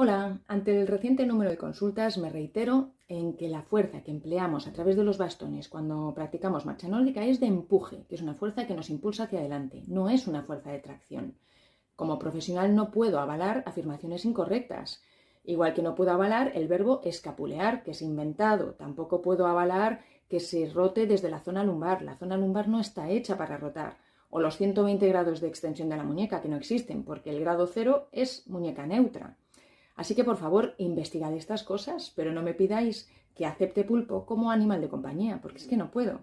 Hola, ante el reciente número de consultas me reitero en que la fuerza que empleamos a través de los bastones cuando practicamos marcha nórdica es de empuje, que es una fuerza que nos impulsa hacia adelante, no es una fuerza de tracción. Como profesional no puedo avalar afirmaciones incorrectas, igual que no puedo avalar el verbo escapulear, que es inventado, tampoco puedo avalar que se rote desde la zona lumbar no está hecha para rotar, o los 120 grados de extensión de la muñeca, que no existen, porque el grado cero es muñeca neutra. Así que por favor, investigad estas cosas, pero no me pidáis que acepte pulpo como animal de compañía, porque es que no puedo.